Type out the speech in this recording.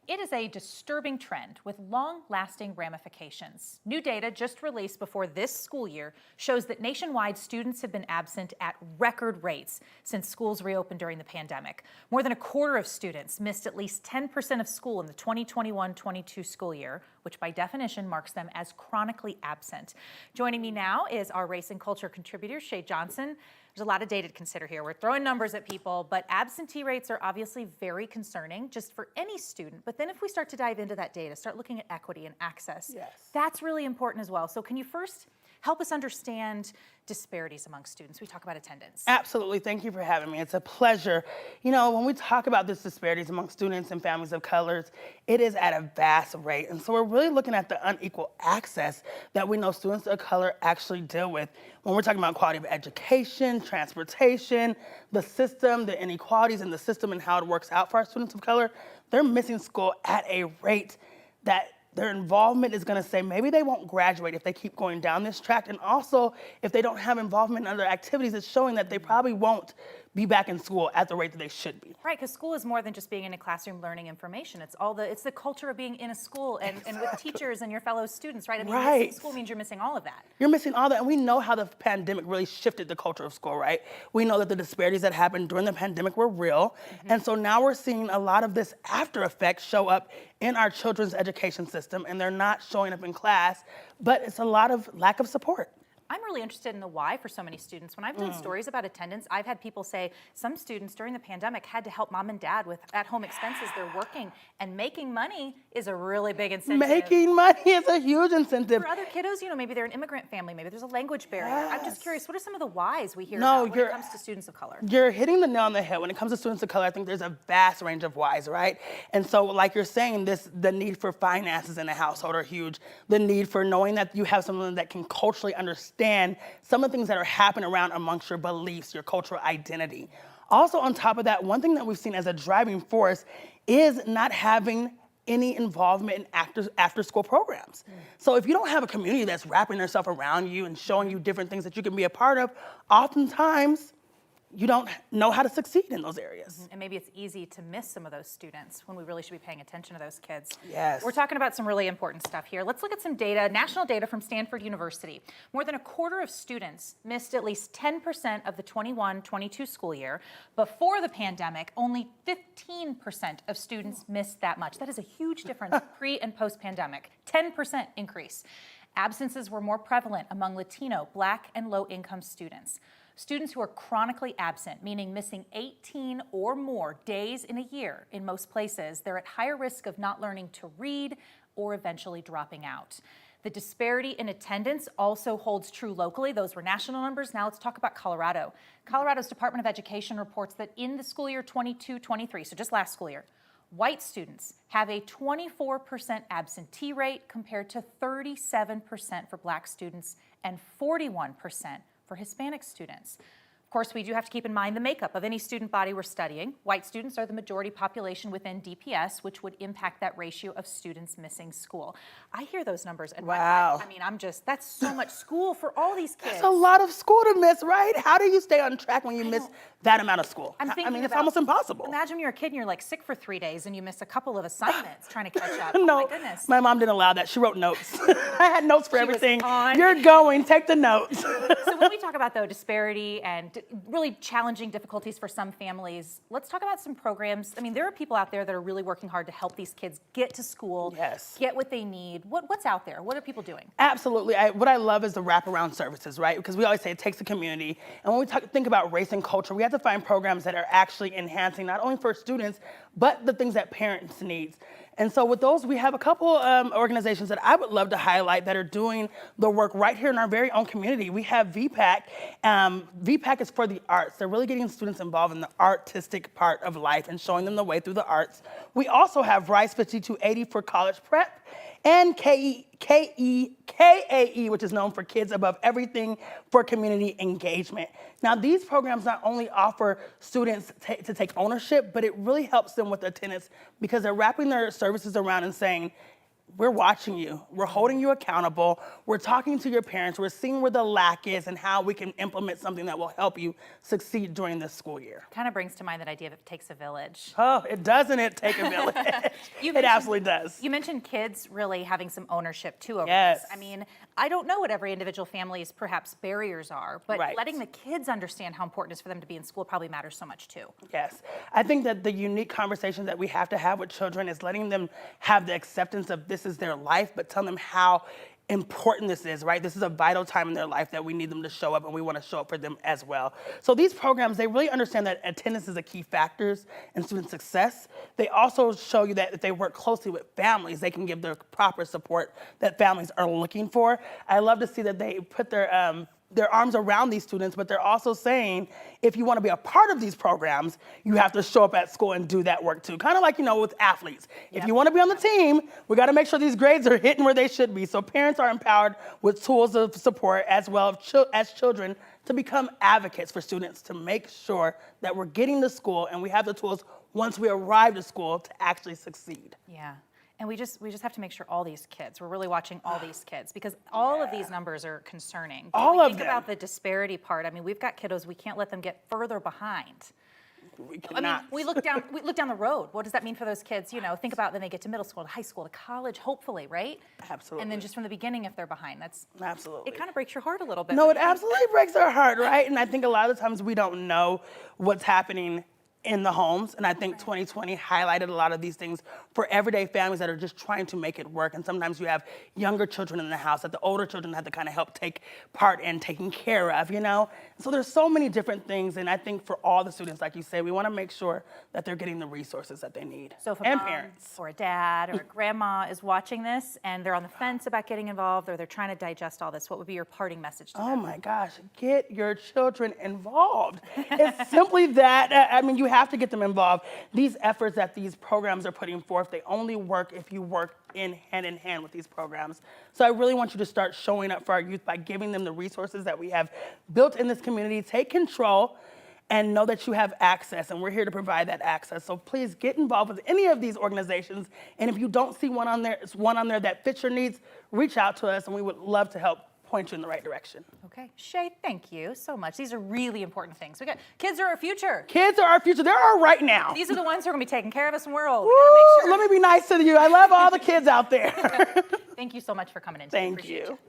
It is a disturbing trend with long-lasting ramifications. New data just released before this school year shows that nationwide students have been absent at record rates since schools reopened during the pandemic. More than a quarter of students missed at least 10% of school in the 2021-22 school year, which by definition marks them as chronically absent. Joining me now is our race and culture contributor, Shay Johnson. There's a lot of data to consider here. We're throwing numbers at people, but absentee rates are obviously very concerning just for any student. But then if we start to dive into that data, start looking at equity and access, that's really important as well. So can you first help us understand disparities among students? We talk about attendance. Absolutely, thank you for having me. It's a pleasure. You know, when we talk about this disparities among students and families of colors, it is at a vast rate. And so we're really looking at the unequal access that we know students of color actually deal with. When we're talking about quality of education, transportation, the system, the inequalities in the system and how it works out for our students of color, they're missing school at a rate that their involvement is gonna say maybe they won't graduate if they keep going down this track. And also, if they don't have involvement in other activities, it's showing that they probably won't be back in school at the rate that they should be. Right, because school is more than just being in a classroom learning information. It's the culture of being in a school and with teachers and your fellow students, right? I mean, missing school means you're missing all of that. You're missing all that, and we know how the pandemic really shifted the culture of school, right? We know that the disparities that happened during the pandemic were real, and so now we're seeing a lot of this after effect show up in our children's education system, and they're not showing up in class, but it's a lot of lack of support. I'm really interested in the why for so many students. When I've done stories about attendance, I've had people say some students during the pandemic had to help mom and dad with at-home expenses. They're working, and making money is a really big incentive. Making money is a huge incentive. For other kiddos, you know, maybe they're an immigrant family, maybe there's a language barrier. I'm just curious, what are some of the whys we hear about when it comes to students of color? You're hitting the nail on the head. When it comes to students of color, I think there's a vast range of whys, right? And so like you're saying, the need for finances in a household are huge. The need for knowing that you have someone that can culturally understand some of the things that are happening around amongst your beliefs, your cultural identity. Also on top of that, one thing that we've seen as a driving force is not having any involvement in after school programs. So if you don't have a community that's wrapping themselves around you and showing you different things that you can be a part of, oftentimes you don't know how to succeed in those areas. And maybe it's easy to miss some of those students when we really should be paying attention to those kids. Yes. We're talking about some really important stuff here. Let's look at some data, national data from Stanford University. More than a quarter of students missed at least 10% of the 21-22 school year. Before the pandemic, only 15% of students missed that much. That is a huge difference pre and post-pandemic, 10% increase. Absences were more prevalent among Latino, Black, and low-income students. Students who are chronically absent, meaning missing 18 or more days in a year in most places, they're at higher risk of not learning to read or eventually dropping out. The disparity in attendance also holds true locally. Those were national numbers. Now let's talk about Colorado. Colorado's Department of Education reports that in the school year 22-23, so just last school year, white students have a 24% absentee rate compared to 37% for Black students and 41% for Hispanic students. Of course, we do have to keep in mind the makeup of any student body we're studying. White students are the majority population within DPS, which would impact that ratio of students missing school. I hear those numbers and I mean, that's so much school for all these kids. That's a lot of school to miss, right? How do you stay on track when you miss that amount of school? I mean, it's almost impossible. Imagine you're a kid and you're like sick for 3 days and you miss a couple of assignments trying to catch up. No, oh my goodness. My mom didn't allow that. She wrote notes. I had notes for everything. You're going, take the notes. So when we talk about, though, disparity and really challenging difficulties for some families, let's talk about some programs. I mean, there are people out there that are really working hard to help these kids get to school, get what they need. What's out there? What are people doing? Absolutely. What I love is the wraparound services, right? Because we always say it takes a community. And when we think about race and culture, we have to find programs that are actually enhancing not only for students, but the things that parents need. And so with those, we have a couple organizations that I would love to highlight that are doing the work right here in our very own community. We have VPAC. VPAC is for the arts. They're really getting students involved in the artistic part of life and showing them the way through the arts. We also have Rise 5280 for college prep, and KAE, which is known for Kids Above Everything for community engagement. Now, these programs not only offer students to take ownership, but it really helps them with attendance because they're wrapping their services around and saying, we're watching you, we're holding you accountable, we're talking to your parents, we're seeing where the lack is and how we can implement something that will help you succeed during this school year. Kind of brings to mind that idea of it takes a village. Oh, it doesn't it take a village? It absolutely does. You mentioned kids really having some ownership too over Yes. this. I mean, I don't know what every individual family's perhaps barriers are, but Right. letting the kids understand how important it is for them to be in school probably matters so much too. Yes. I think that the unique conversation that we have to have with children is letting them have the acceptance of this is their life, but telling them how important this is, right? This is a vital time in their life that we need them to show up, and we want to show up for them as well. So these programs, they really understand that attendance is a key factor in student success. They also show you that if they work closely with families, they can give the proper support that families are looking for. I love to see that they put their arms around these students, but they're also saying, if you want to be a part of these programs, you have to show up at school and do that work too. Kind of like, with athletes. If you want to be on the team, we got to make sure these grades are hitting where they should be. So parents are empowered with tools of support as well as children to become advocates for students to make sure that we're getting to school and we have the tools once we arrive to school to actually succeed. Yeah. And we just have to make sure all these kids, we're really watching all these kids, because all of these numbers are concerning. All of them. Think about the disparity part. I mean, we've got kiddos, we can't let them get further behind. We cannot. I mean, we look down the road. What does that mean for those kids? Think about when they get to middle school, to high school, to college, hopefully, right? Absolutely. And then just from the beginning, if they're behind, Absolutely. It kind of breaks your heart a little bit. No, it absolutely breaks our heart, right? And I think a lot of the times we don't know what's happening in the homes. And I think 2020 highlighted a lot of these things for everyday families that are just trying to make it work. And sometimes you have younger children in the house that the older children have to kind of help take part in taking care of, So there's so many different things. And I think for all the students, like you say, we want to make sure that they're getting the resources that they need. So if a and mom parents. or a dad or a grandma is watching this and they're on the fence about getting involved, or they're trying to digest all this, what would be your parting message to them? Oh my gosh, get your children involved. It's simply that. I mean, you have to get them involved. These efforts that these programs are putting forth, they only work if you work in hand with these programs. So I really want you to start showing up for our youth by giving them the resources that we have built in this community. Take control and know that you have access, and we're here to provide that access. So please get involved with any of these organizations, and if you don't see one on there that fits your needs, reach out to us, and we would love to help point you in the right direction. Okay, Shay, thank you so much. These are really important things. Kids are our future. Kids are our future. They're our right now. These are the ones who are gonna be taking care of us when we're old. Woo, let me be nice to you. I love all the kids out there. Thank you so much for coming in. Thank you.